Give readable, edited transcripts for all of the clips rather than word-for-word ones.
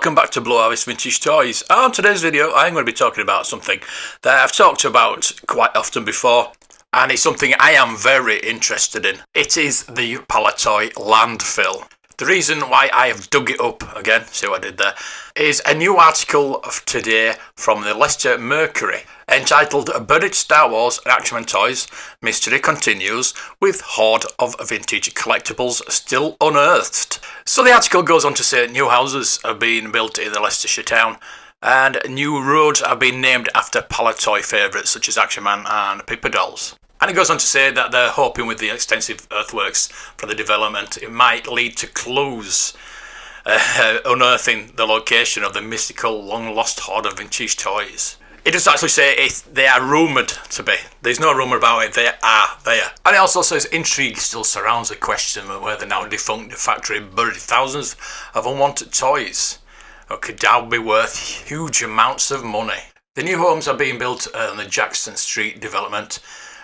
welcome back to Blue Harvest Vintage Toys. On today's video I'm going to be talking about something that I've talked about quite often before, and it's something I am very interested in. It is the Palitoy Landfill. The reason why I have dug it up again, see what I did there, is a new article of today from the Leicester Mercury entitled Buried Star Wars and Action Man Toys Mystery Continues with Hoard of Vintage Collectibles Still Unearthed. So the article goes on to say that new houses are being built in the Leicestershire town and new roads are being named after Palitoy favourites such as Action Man and Pippa dolls. And it goes on to say that they're hoping with the extensive earthworks for the development it might lead to clues unearthing the location of the mystical long lost hoard of vintage toys. It does actually say they are rumoured to be. There's no rumour about it, they are there. And it also says intrigue still surrounds the question of whether now defunct factory buried thousands of unwanted toys or could now be worth huge amounts of money. The new homes are being built on the Jackson Street development,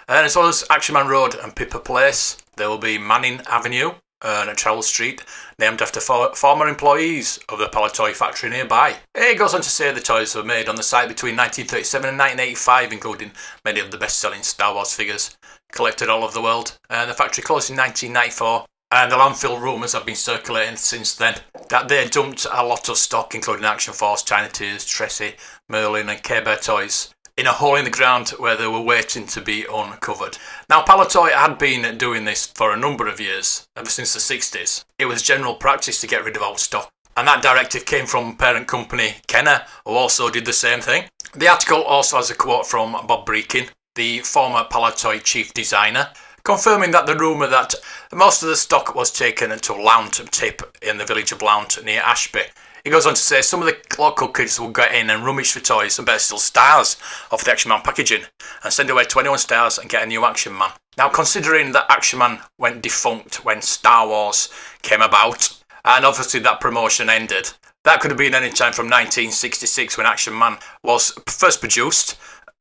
and as well as Action Man Road and Pippa Place. There will be Manning Avenue and a Trowell Street named after former employees of the Palitoy factory nearby. It goes on to say the toys were made on the site between 1937 and 1985, including many of the best-selling Star Wars figures collected all over the world. And the factory closed in 1994, and the landfill rumours have been circulating since then that they dumped a lot of stock, including Action Force, Tiny Tears, Tressie, Merlin and Care Bear toys, in a hole in the ground where they were waiting to be uncovered. Now, Palitoy had been doing this for a number of years, ever since the 60s. It was general practice to get rid of old stock, and that directive came from parent company Kenner, who also did the same thing. The article also has a quote from Bob Breakin, the former Palitoy chief designer, confirming that the rumour that most of the stock was taken to Lount Tip in the village of Lount near Ashby. He goes on to say some of the local kids will get in and rummage for toys and better still stars off the Action Man packaging and send away 21 stars and get a new Action Man. Now, considering that Action Man went defunct when Star Wars came about, and obviously that promotion ended, that could have been any time from 1966 when Action Man was first produced,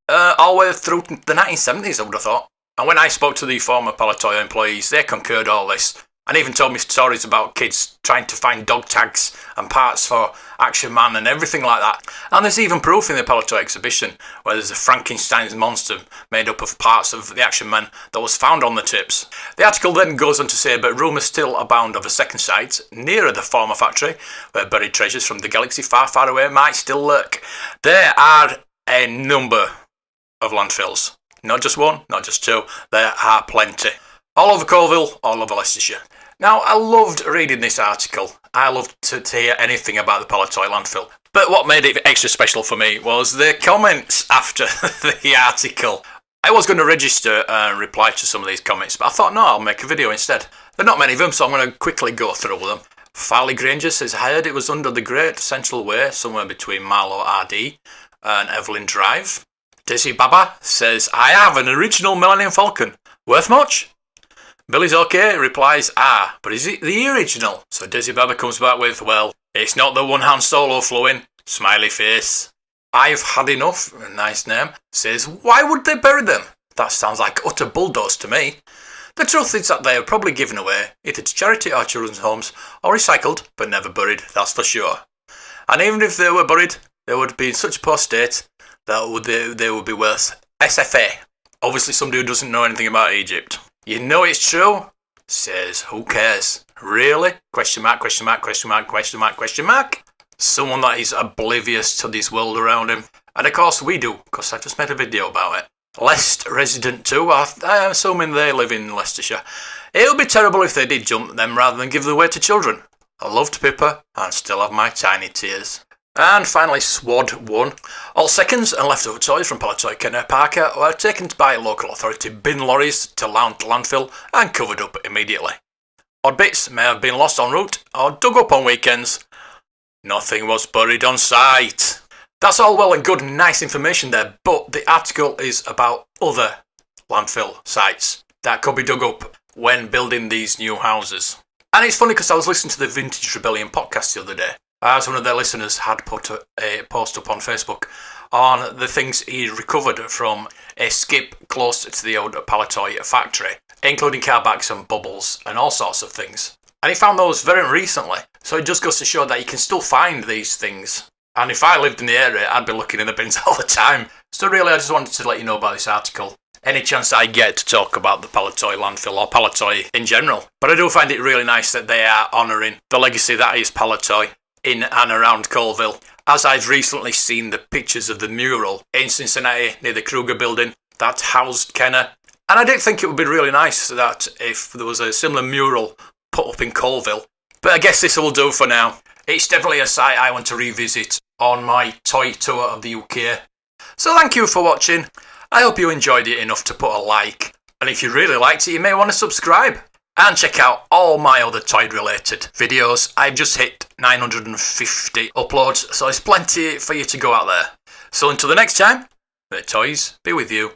all the way through the 1970s, I would have thought. And when I spoke to the former Palitoy employees, they concurred all this, and even told me stories about kids trying to find dog tags and parts for Action Man and everything like that. And there's even proof in the Palitoy exhibition where there's a Frankenstein's monster made up of parts of the Action Man that was found on the tips. The article then goes on to say, but rumours still abound of a second site nearer the former factory where buried treasures from the galaxy far, far away might still lurk. There are a number of landfills. Not just one, not just two, there are plenty. All over Coalville, all over Leicestershire. Now, I loved reading this article. I loved to hear anything about the Palitoy landfill. But what made it extra special for me was the comments after the article. I was going to register and reply to some of these comments, but I thought, no, I'll make a video instead. There are not many of them, so I'm going to quickly go through them. Farley Granger says, I heard it was under the Great Central Way, somewhere between Marlow RD and Evelyn Drive. Dizzy Baba says, I have an original Millennium Falcon. Worth much? Billy's OK replies, but is it the original? So Dizzy Baba comes back with, well, it's not the one Han Solo flew in. Smiley face. I've had enough, a nice name, says, why would they bury them? That sounds like utter bulldoze to me. The truth is that they are probably given away, either to charity or children's homes, or recycled, but never buried, that's for sure. And even if they were buried, they would be in such a poor state that they would be worth SFA. Obviously somebody who doesn't know anything about Egypt. You know it's true? Says, who cares? Really? Question mark, question mark, question mark, question mark, question mark. Someone that is oblivious to this world around him. And of course we do, because I just made a video about it. Leicester Resident 2, I'm assuming they live in Leicestershire. It would be terrible if they did jump them rather than give them away to children. I loved Pippa and still have my tiny tears. And finally, Swad 1. All seconds and leftover toys from Palitoy Kenner Parker were taken by local authority bin lorries to Lount Landfill and covered up immediately. Odd bits may have been lost en route or dug up on weekends. Nothing was buried on site. That's all well and good and nice information there, but the article is about other landfill sites that could be dug up when building these new houses. And it's funny because I was listening to the Vintage Rebellion podcast the other day, as one of their listeners had put a post up on Facebook on the things he recovered from a skip close to the old Palitoy factory, including car backs and bubbles and all sorts of things. And he found those very recently. So it just goes to show that you can still find these things. And if I lived in the area, I'd be looking in the bins all the time. So really, I just wanted to let you know about this article. Any chance I get to talk about the Palitoy Landfill or Palitoy in general. But I do find it really nice that they are honouring the legacy that is Palitoy in and around Coalville. As I've recently seen the pictures of the mural in Cincinnati near the Kruger building that housed Kenner. And I did think it would be really nice that if there was a similar mural put up in Coalville. But I guess this will do for now. It's definitely a site I want to revisit on my toy tour of the UK. So thank you for watching. I hope you enjoyed it enough to put a like. And if you really liked it, you may want to subscribe. And check out all my other toy related videos. I've just hit 950 uploads, so there's plenty for you to go out there. So until the next time, may the toys be with you.